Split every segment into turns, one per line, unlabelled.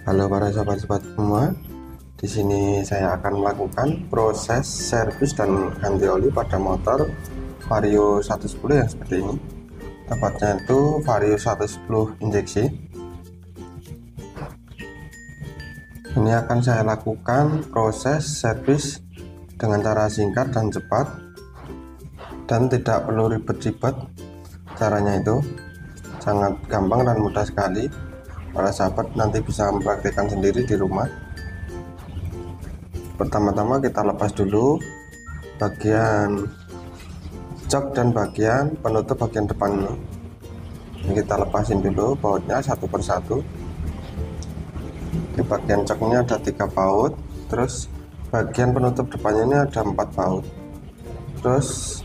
Halo para sobat-sobat semua, di sini saya akan melakukan proses servis dan ganti oli pada motor Vario 110 yang seperti ini. Tepatnya itu Vario 110 injeksi. Ini akan saya lakukan proses servis dengan cara singkat dan cepat, dan tidak perlu ribet-ribet. Caranya itu sangat gampang dan mudah sekali. Para sahabat nanti bisa mempraktikkan sendiri di rumah. Pertama-tama kita lepas dulu bagian jok dan bagian penutup bagian depan ini. Kita lepasin dulu bautnya satu persatu. Di bagian joknya ada 3 baut, terus bagian penutup depannya ini ada 4 baut. Terus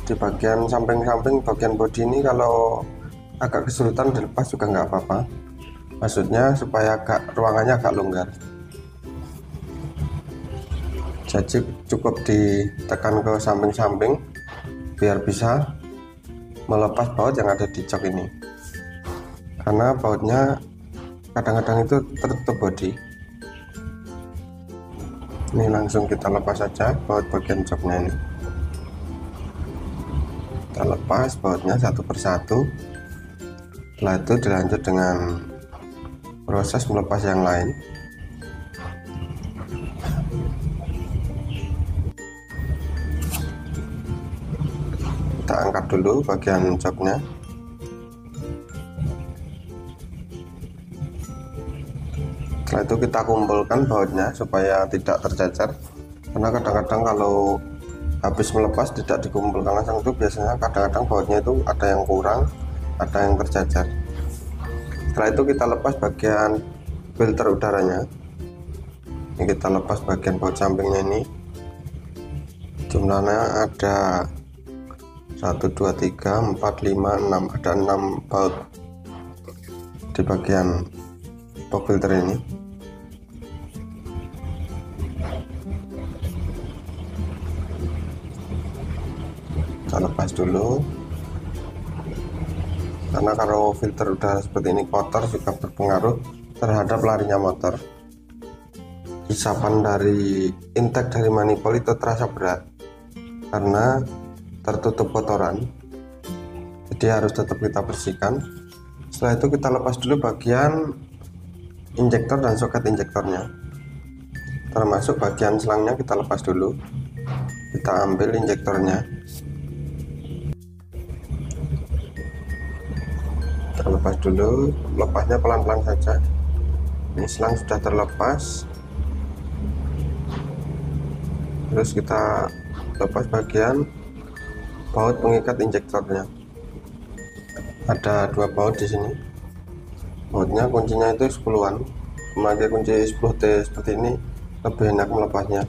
di bagian samping-samping bagian bodi ini kalau agak kesulitan dilepas juga nggak apa-apa. Maksudnya supaya ruangannya agak longgar. Jadi cukup ditekan ke samping-samping biar bisa melepas baut yang ada di jok ini. Karena bautnya kadang-kadang itu tertutup bodi. Ini langsung kita lepas saja baut bagian joknya ini. Kita lepas bautnya satu persatu. Setelah itu dilanjut dengan proses melepas yang lain. Kita angkat dulu bagian joknya. Setelah itu kita kumpulkan bautnya supaya tidak tercecer, karena kadang-kadang kalau habis melepas tidak dikumpulkan langsung itu biasanya kadang-kadang bautnya itu ada yang kurang, ada yang tercecer. Setelah itu kita lepas bagian filter udaranya. Ini kita lepas bagian baut sampingnya ini. Jumlahnya ada 1, 2, 3, 4, 5, 6. Ada 6 baut di bagian box filter ini. Kita lepas dulu, karena kalau filter udara seperti ini kotor juga berpengaruh terhadap larinya motor. Isapan dari intake dari manifold itu terasa berat karena tertutup kotoran, jadi harus tetap kita bersihkan. Setelah itu kita lepas dulu bagian injektor dan soket injektornya, termasuk bagian selangnya kita lepas dulu. Kita ambil injektornya, kita lepas dulu. Lepasnya pelan-pelan saja. Ini selang sudah terlepas. Terus kita lepas bagian baut pengikat injektornya. Ada 2 baut di sini. Bautnya kuncinya itu 10-an. Memakai kunci 10T seperti ini lebih enak melepasnya.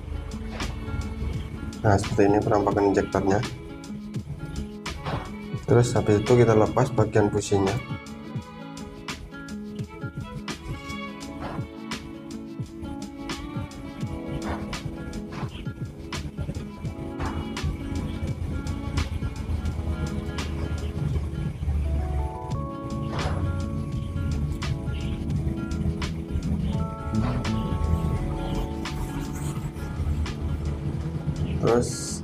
Nah, seperti ini penampakan injektornya. Terus habis itu kita lepas bagian businya. Terus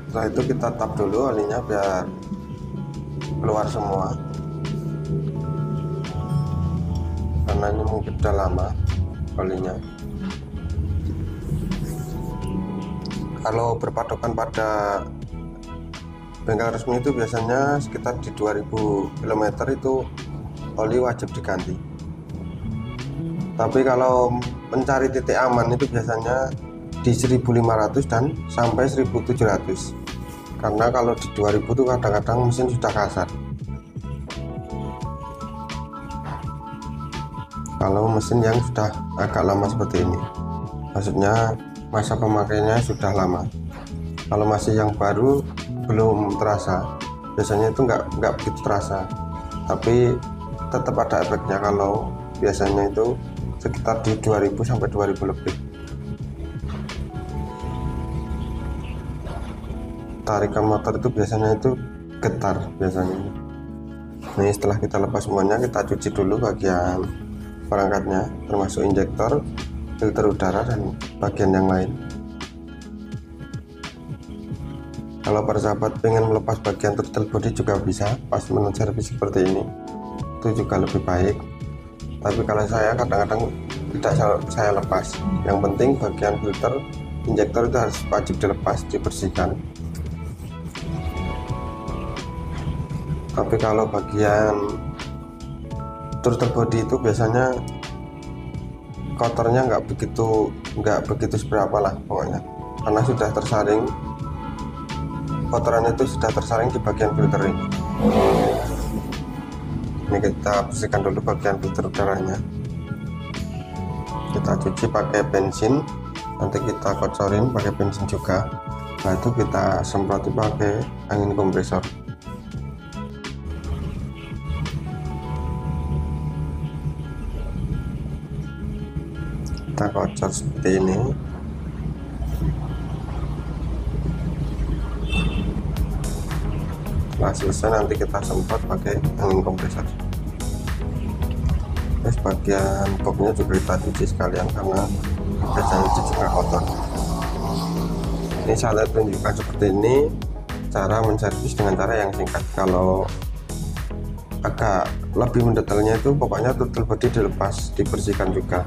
setelah itu kita tap dulu olinya biar keluar semua, karena ini mungkin udah lama olinya. Kalau berpatokan pada bengkel resmi itu biasanya sekitar di 2000 km itu oli wajib diganti. Tapi kalau mencari titik aman itu biasanya di 1500 dan sampai 1700, karena kalau di 2000 itu kadang-kadang mesin sudah kasar. Kalau mesin yang sudah agak lama seperti ini, maksudnya masa pemakaiannya sudah lama. Kalau masih yang baru belum terasa, biasanya itu nggak begitu terasa, tapi tetap ada efeknya. Kalau biasanya itu sekitar di 2000 sampai 2000 lebih. Tarikan motor itu biasanya itu getar biasanya. Nih setelah kita lepas semuanya, kita cuci dulu bagian perangkatnya, termasuk injektor, filter udara, dan bagian yang lain. Kalau para sahabat pengen melepas bagian throttle body juga bisa pas menu servis seperti ini, itu juga lebih baik. Tapi kalau saya kadang-kadang tidak saya lepas. Yang penting bagian filter injektor itu harus wajib dilepas, dibersihkan. Tapi kalau bagian throttle body itu biasanya kotornya nggak begitu seberapa lah pokoknya, karena sudah tersaring, kotoran itu sudah tersaring di bagian filter ini. Ini kita bersihkan dulu bagian filter udaranya, kita cuci pakai bensin, nanti kita kocorin pakai bensin juga. Setelah itu kita semproti pakai angin kompresor. Kita kocor seperti ini. Setelah selesai nanti kita semprot pakai angin kompresor. Terus bagian boxnya juga kita cuci sekalian karena bagian cuci juga kotor. Ini saya tunjukkan seperti ini cara menservis dengan cara yang singkat. Kalau agak lebih mendetailnya itu pokoknya throttle body dilepas, dibersihkan juga,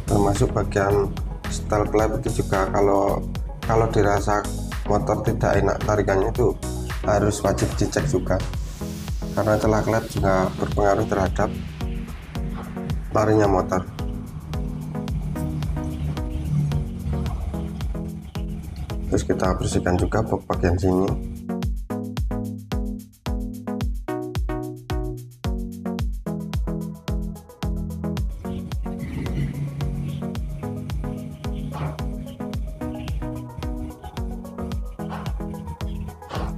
termasuk bagian setel klep itu juga. Kalau dirasa motor tidak enak tarikannya itu harus wajib dicek juga, karena celah klep juga berpengaruh terhadap larinya motor. Terus kita bersihkan juga box bagian sini.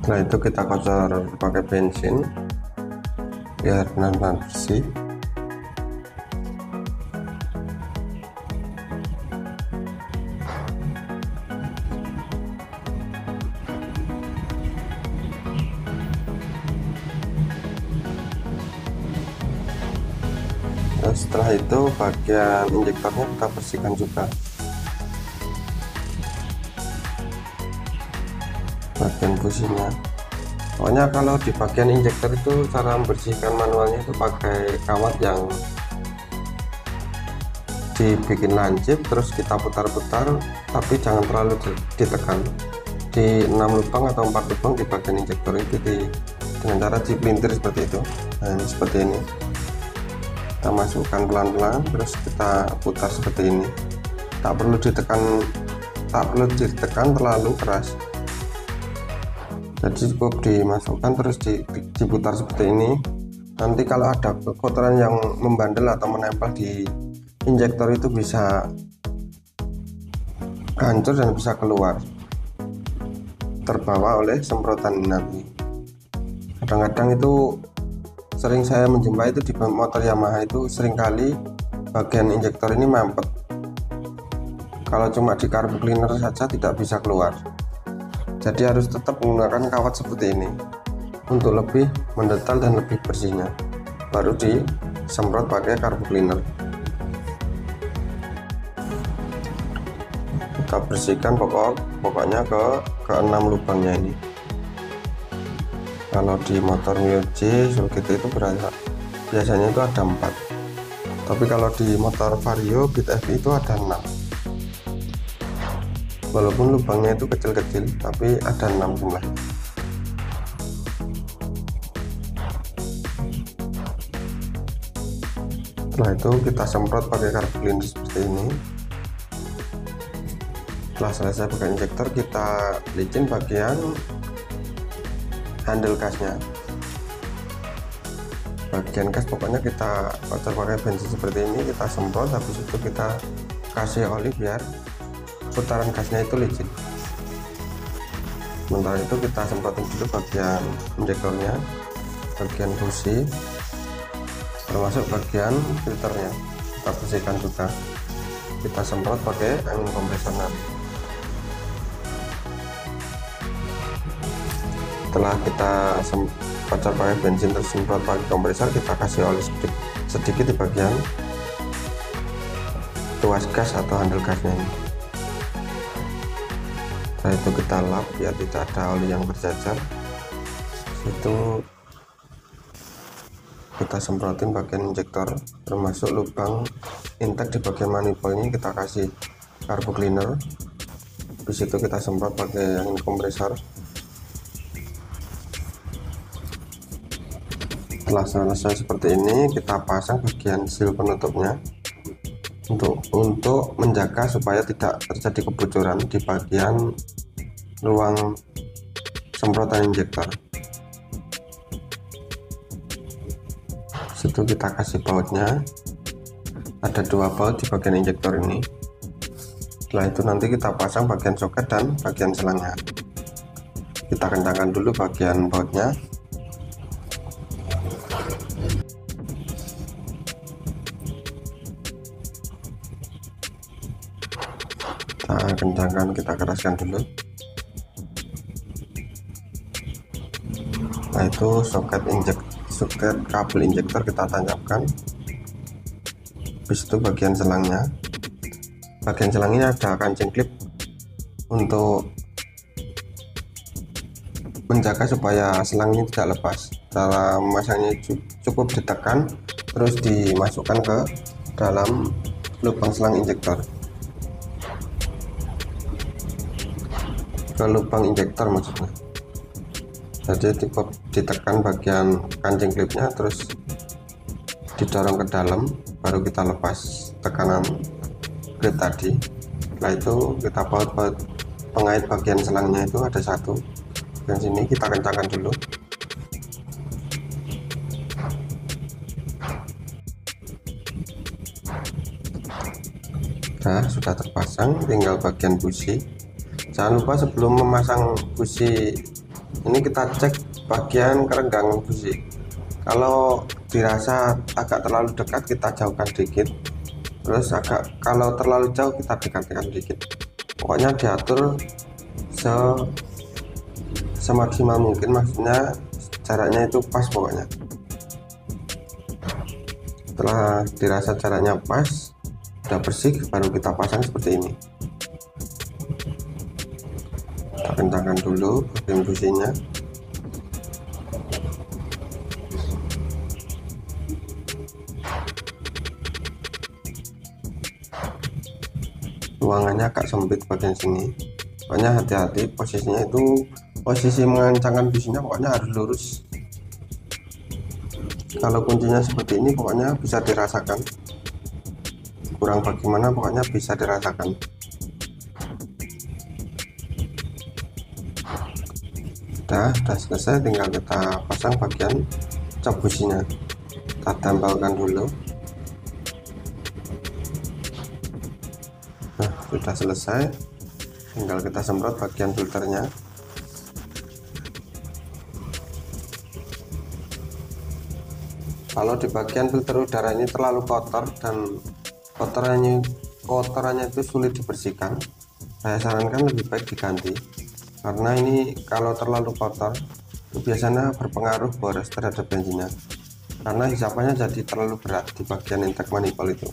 Setelah itu kita kocor pakai bensin biar benar-benar bersih. Terus setelah itu bagian injektornya kita bersihkan juga, bagian businya. Pokoknya kalau di bagian injektor itu cara membersihkan manualnya itu pakai kawat yang dibikin lancip, terus kita putar-putar, tapi jangan terlalu ditekan. Di 6 lubang atau 4 lubang di bagian injektor itu dengan cara dipelintir seperti itu. Nah, ini seperti ini. Kita masukkan pelan-pelan, terus kita putar seperti ini. Tak perlu ditekan terlalu keras. Jadi cukup dimasukkan terus diputar seperti ini. Nanti kalau ada kotoran yang membandel atau menempel di injektor itu bisa hancur dan bisa keluar, terbawa oleh semprotan nanti. Kadang-kadang itu sering saya menjumpai itu di motor Yamaha itu seringkali bagian injektor ini mampet. Kalau cuma di carb cleaner saja tidak bisa keluar. Jadi harus tetap menggunakan kawat seperti ini untuk lebih mendetail dan lebih bersihnya. Baru disemprot pakai carb cleaner. Kita bersihkan pokoknya ke 6 lubangnya ini. Kalau di motor Mio J gitu itu biasanya itu ada 4, tapi kalau di motor Vario Beat FI itu ada 6. Walaupun lubangnya itu kecil-kecil, tapi ada 6 jumlahnya. Setelah itu kita semprot pakai carb cleaner seperti ini. Setelah selesai pakai injektor, kita licin bagian handle gasnya. Bagian gas pokoknya kita kocor pakai bensin seperti ini, kita semprot, habis itu kita kasih oli biar putaran gasnya itu licin. Sementara itu kita semprotin dulu bagian injektornya, bagian busi, termasuk bagian filternya kita bersihkan juga. Kita semprot pakai angin kompresor nanti. Setelah kita pacar pakai bensin terus semprot pakai kompresor, kita kasih oli sedikit di bagian tuas gas atau handle gasnya ini. Setelah itu kita lap biar tidak ada oli yang berjajar. Itu kita semprotin bagian injektor termasuk lubang intake di bagian manifold ini, kita kasih carbo cleaner. Habis itu kita semprot pakai angin kompresor. Setelah selesai seperti ini, kita pasang bagian seal penutupnya untuk menjaga supaya tidak terjadi kebocoran di bagian ruang semprotan injektor. Situ kita kasih bautnya, ada 2 baut di bagian injektor ini. Setelah itu nanti kita pasang bagian soket dan bagian selangnya. Kita kencangkan dulu bagian bautnya. Kita kencangkan, kita keraskan dulu. Nah, itu soket kabel injektor kita tancapkan. Habis itu bagian selangnya. Bagian selang ini ada kancing klip untuk menjaga supaya selang ini tidak lepas. Cara memasangnya cukup ditekan terus dimasukkan ke dalam lubang selang injektor, ke lubang injektor maksudnya. Jadi cukup ditekan bagian kancing klipnya terus didorong ke dalam, baru kita lepas tekanan klip tadi. Setelah itu kita baut pengait bagian selangnya, itu ada 1 dan sini kita kencangkan dulu. Nah, sudah terpasang, tinggal bagian busi. Jangan lupa sebelum memasang busi ini kita cek bagian kerenggangan busi. Kalau dirasa agak terlalu dekat, kita jauhkan dikit. Terus kalau terlalu jauh, kita dekatkan dikit. Pokoknya diatur semaksimal mungkin, maksudnya jaraknya itu pas pokoknya. Setelah dirasa jaraknya pas, sudah bersih, baru kita pasang seperti ini. Kita kencangkan dulu bagian businya. Ruangannya agak sempit bagian sini, pokoknya hati-hati posisinya itu, posisi mengencangkan businya pokoknya harus lurus. Kalau kuncinya seperti ini pokoknya bisa dirasakan, kurang bagaimana pokoknya bisa dirasakan. Sudah selesai, tinggal kita pasang bagian cok businya. Kita tempelkan dulu. Nah, sudah selesai, tinggal kita semprot bagian filternya. Kalau di bagian filter udara ini terlalu kotor dan kotorannya itu sulit dibersihkan, saya sarankan lebih baik diganti, karena ini kalau terlalu kotor itu biasanya berpengaruh boros terhadap bensinnya, karena hisapannya jadi terlalu berat di bagian intake manifold itu.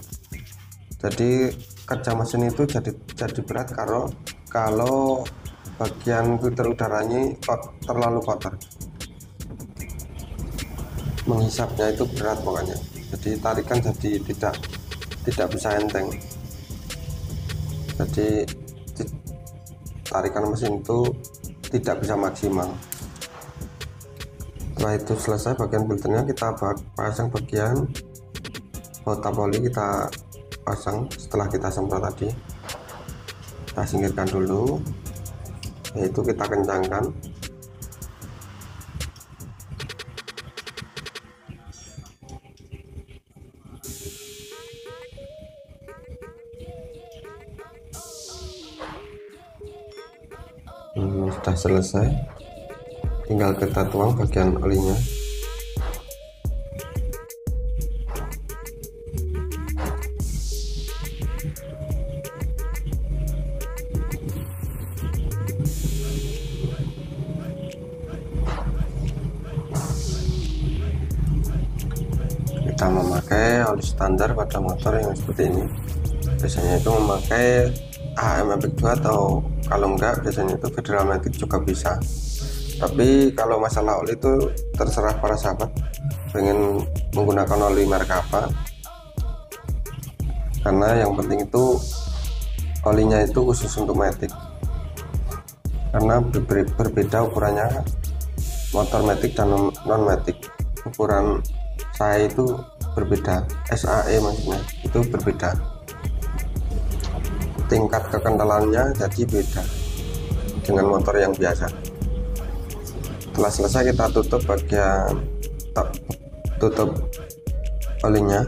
Jadi kerja mesin itu jadi berat kalau bagian filter udaranya terlalu kotor. Menghisapnya itu berat pokoknya. Jadi tarikan jadi tidak bisa enteng. Jadi tarikan mesin itu tidak bisa maksimal. Setelah itu selesai bagian filternya, kita pasang bagian baut tapoli, kita pasang setelah kita semprot tadi. Kita singkirkan dulu, yaitu kita kencangkan. Sudah selesai, tinggal kita tuang bagian olinya. kita memakai oli standar pada motor yang seperti ini, biasanya itu memakai AHM Epic 2 atau kalau enggak biasanya itu Federal Matic juga bisa. Tapi kalau masalah oli itu terserah para sahabat pengen menggunakan oli merek apa, karena yang penting itu olinya itu khusus untuk Matic, karena berbeda ukurannya motor Matic dan non Matic. Ukuran saya itu berbeda, SAE maksudnya itu berbeda, tingkat kekentalannya jadi beda dengan motor yang biasa. Setelah selesai kita tutup bagian tutup olinya.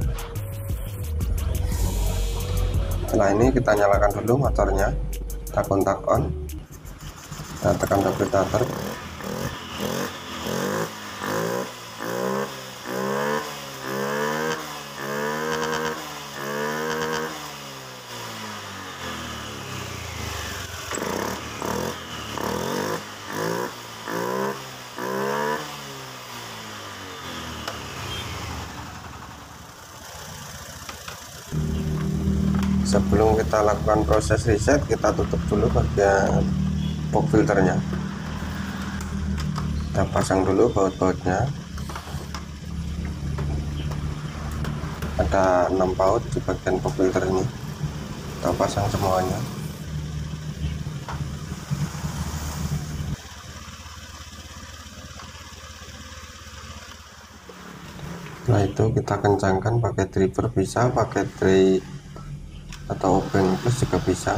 Setelah ini kita nyalakan dulu motornya, kita kontak on, kita tekan double starter. Sebelum kita lakukan proses reset, kita tutup dulu bagian box filternya. Kita pasang dulu baut-bautnya. Ada 6 baut di bagian box filter ini. Kita pasang semuanya. Setelah itu kita kencangkan pakai driver bisa, pakai tray atau obeng plus juga bisa.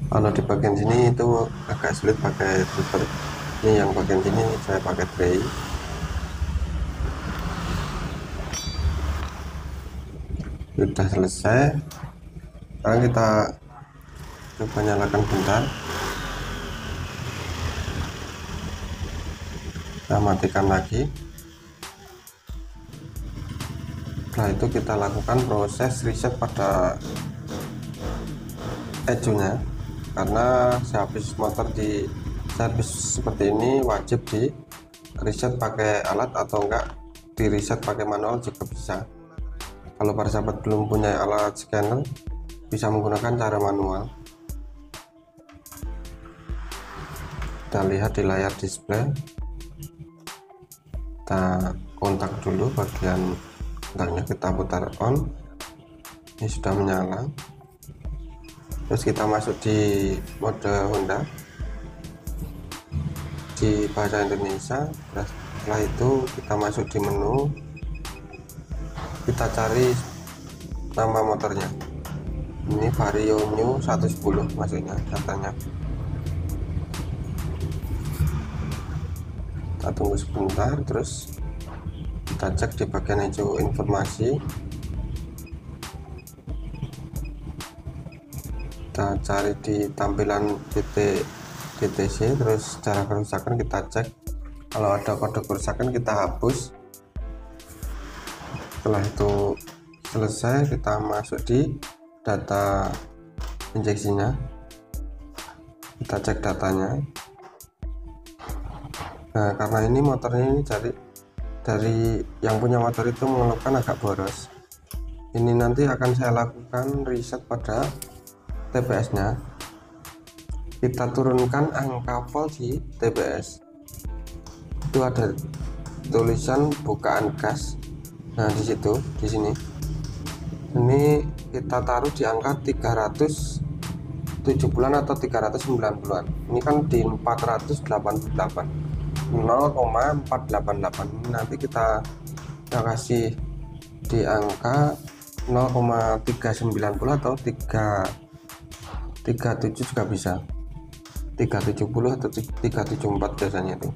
Kalau di bagian sini itu agak sulit pakai driver. Ini yang bagian sini saya pakai tray. Sudah selesai. Sekarang kita coba nyalakan bentar. Kita matikan lagi. Setelah itu kita lakukan proses reset pada ecunya, karena sehabis motor di servis seperti ini wajib di reset pakai alat atau enggak di reset pakai manual juga bisa. Kalau para sahabat belum punya alat scanner, bisa menggunakan cara manual. Kita lihat di layar display, kita kontak dulu bagian kontaknya, kita putar on. Ini sudah menyala. Terus kita masuk di mode Honda di bahasa Indonesia. Setelah itu kita masuk di menu, kita cari nama motornya. Ini Vario New 110 maksudnya datanya. Kita tunggu sebentar, terus kita cek di bagian hijau informasi. Kita cari di tampilan DTC, terus cara kerusakan kita cek. Kalau ada kode kerusakan kita hapus. Setelah itu selesai, kita masuk di data injeksinya, kita cek datanya. Nah, karena ini motornya ini dari yang punya motor itu mengeluhkan agak boros. Ini nanti akan saya lakukan reset pada TPS nya. Kita turunkan angka volt di TPS. Itu ada tulisan bukaan gas. Nah, di situ, di sini. Ini kita taruh di angka 370-an atau 390-an. Ini kan di 488. 0,488. Ini nanti kita kasih di angka 0,390 atau 37 juga bisa, 370 atau 374 biasanya itu.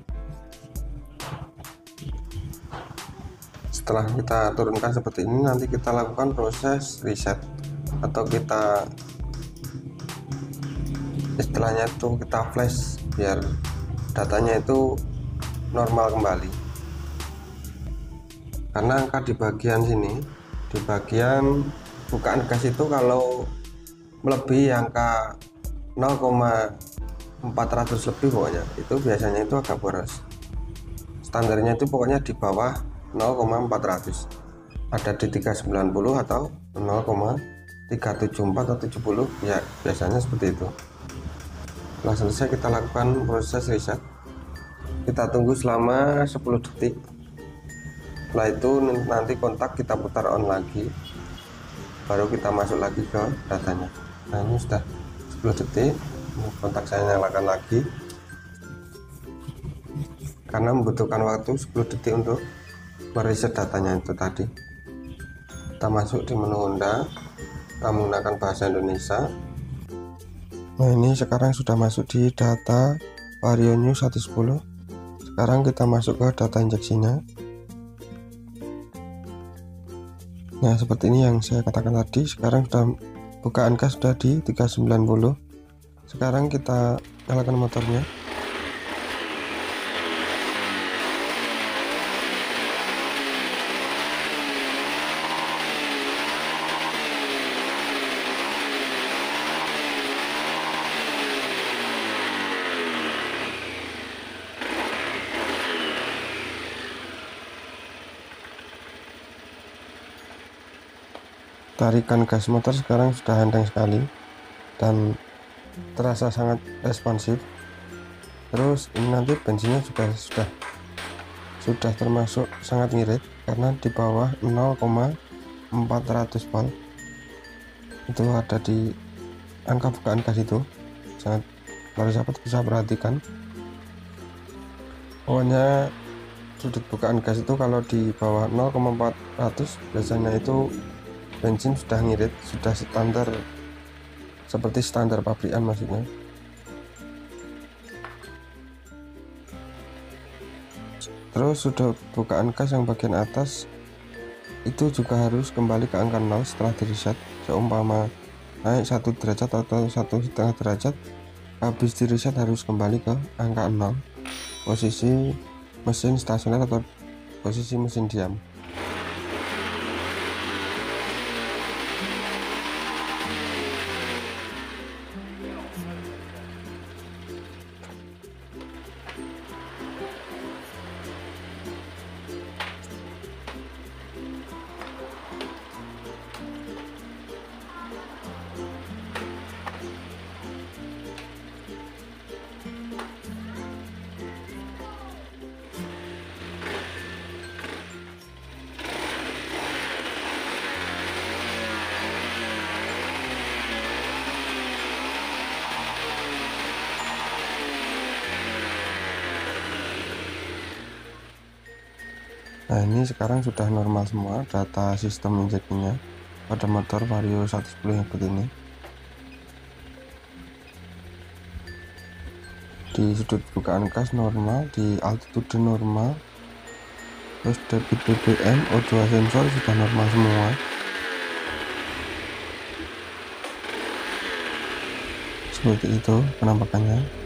Setelah kita turunkan seperti ini, nanti kita lakukan proses reset atau kita istilahnya itu kita flash biar datanya itu normal kembali. Karena angka di bagian sini, di bagian bukaan gas itu kalau melebihi angka 0,400 lebih pokoknya itu biasanya itu agak boros. Standarnya itu pokoknya di bawah 0,400, ada di 390 atau 0,374 atau 70 ya, biasanya seperti itu. Setelah selesai kita lakukan proses reset, kita tunggu selama 10 detik. Setelah itu nanti kontak kita putar on lagi, baru kita masuk lagi ke datanya. Nah ini sudah 10 detik, kontak saya nyalakan lagi karena membutuhkan waktu 10 detik untuk mereset datanya itu tadi. Kita masuk di menu Honda, kita menggunakan bahasa Indonesia. Nah ini sekarang sudah masuk di data Vario New 110. Sekarang kita masuk ke data injeksinya. Nah seperti ini yang saya katakan tadi. Sekarang sudah bukaan gas sudah di 390. Sekarang kita nyalakan motornya. Tarikan gas motor sekarang sudah enteng sekali dan terasa sangat responsif. Terus ini nanti bensinnya juga sudah termasuk sangat ngirit karena di bawah 0,400 volt itu ada di angka bukaan gas itu. Sangat, para sahabat bisa perhatikan, pokoknya sudut bukaan gas itu kalau di bawah 0,400 biasanya itu bensin sudah ngirit, sudah standar seperti standar pabrikan maksudnya. Terus sudut bukaan gas yang bagian atas itu juga harus kembali ke angka 0 setelah di reset. Seumpama naik 1 derajat atau 1,5 derajat, habis di reset harus kembali ke angka 0, posisi mesin stasioner atau posisi mesin diam. Nah ini sekarang sudah normal semua data sistem injeksinya pada motor Vario 110 yang ini. Di sudut bukaan gas normal, di altitude normal, terus debit BBM, O2 sensor sudah normal semua. Seperti itu penampakannya.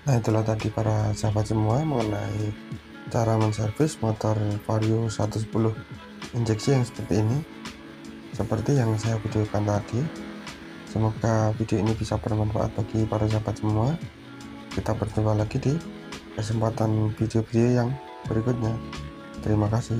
Nah itulah tadi para sahabat semua mengenai cara menservis motor Vario 110 injeksi yang seperti ini, seperti yang saya videokan tadi. Semoga video ini bisa bermanfaat bagi para sahabat semua. Kita berjumpa lagi di kesempatan video-video yang berikutnya. Terima kasih.